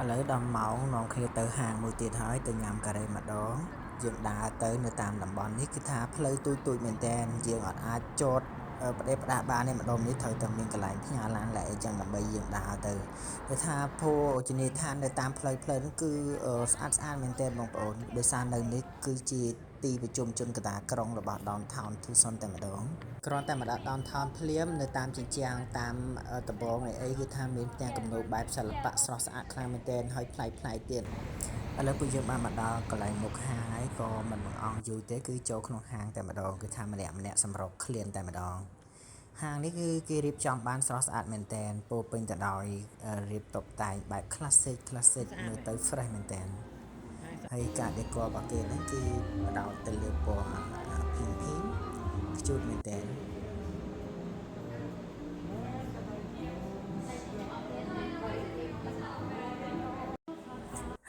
ឥឡូវដល់ម៉ោងនាំគ្នាទៅហាងមួយទៀតហើយទៅញ៉ាំការ៉េម្ដងយើងដើរទៅនៅតាមតំបន់នេះគឺថាផ្លូវទូចមែនតើយើងអត់អាចចតផ្ដេសផ្ដាសបានទេម្ដងនេះត្រូវតែមានកន្លែងផ្ញើឡានលែកអីចឹងដើម្បីយើងដើរទៅគឺថាភោជនីយដ្ឋាននៅតាមផ្លូវហ្នឹងគឺស្អាតមែនតើបងប្អូនដោយសារនៅនេះគឺជាទីប្រជុំជនកណ្ដាលក្រុងរបស់ Downtown Tucson តែម្ដងគ្រាន់តែមកដល់ Downtown ភ្លាមនៅតាមជញ្ជាំងតាមដំបងអីគឺថាមានផ្ទាំងគំនូរបែបសិល្បៈស្រស់ស្អាតខ្លាំងមែនតើហើយប្លែកទៀតឥឡូវពួកយើងបានមកដល់កន្លែងមុខហាងហើយក៏មិនបង្អង់យូរទេគឺចូលក្នុងហាងតែម្ដងគឺថាម្នាក់សម្រុកឃ្លានតែម្ដងហាងនេះគឺគេរៀបចំបានស្រស់ស្អាតមែនតើពោពេញទៅដោយរៀបតុបតែងបែប classic មើលទៅ fresh មែនតើហើយការ decor របស់គេហ្នឹងគឺបដោតទៅលើពណ៌ភីងខ្ជូតមែនតើ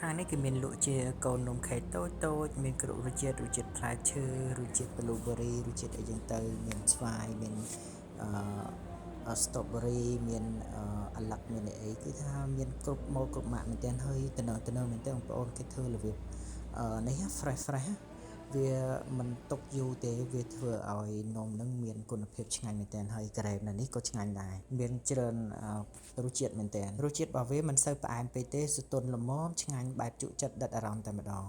ហាងនេះគឺមានលក់ជាកូននំខេកតូចមានគ្រប់រសជាតិផ្លែឈើរសជាតិ blueberry រសជាតិអីចឹងទៅមានស្វាយមានstrawberry មានអាឡឹកមានអីគឺថាមានគ្រប់ម៉ូដគ្រប់ម៉ាក់មែនទែនហើយតំណមែនទែនបងប្អូនគេធ្វើរបៀបនេះ fresh វាមិនទុកយូរទេវាធ្វើឲ្យនំនឹងមានគុណភាពឆ្ងាញ់មែនទែនហើយក្រែមនៅនេះក៏ឆ្ងាញ់ដែរមានច្រើនរសជាតិមែនទែនរសជាតិរបស់វាមិនសូវផ្អែមពេកទេសទន់ល្មមឆ្ងាញ់បែបជក់ចិត្តដិតអារម្មណ៍តែម្ដង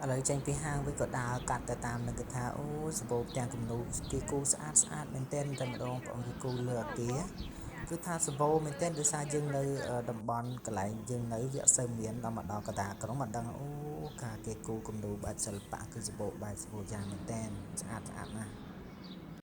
ឥឡូវចេញពីហាងវិញក៏ដើរកាត់ទៅតាមនឹងគេថាអូសម្បូរទាំងគំនូរគេគូស្អាតមែនទែនតែម្ដងបងគេគូលើអគារគឺថាសម្បូរមែនទែនដោយសារយើងនៅតំបន់កន្លែងយើងនៅវាអត់សូវមានដល់មកដល់កណ្ដាលក្រុងមកដឹងអូការគេគូគំនូរបែបសិល្បៈគឺសម្បូរបែបសម្បូរយ៉ាងមែនទែនស្អាតណាស់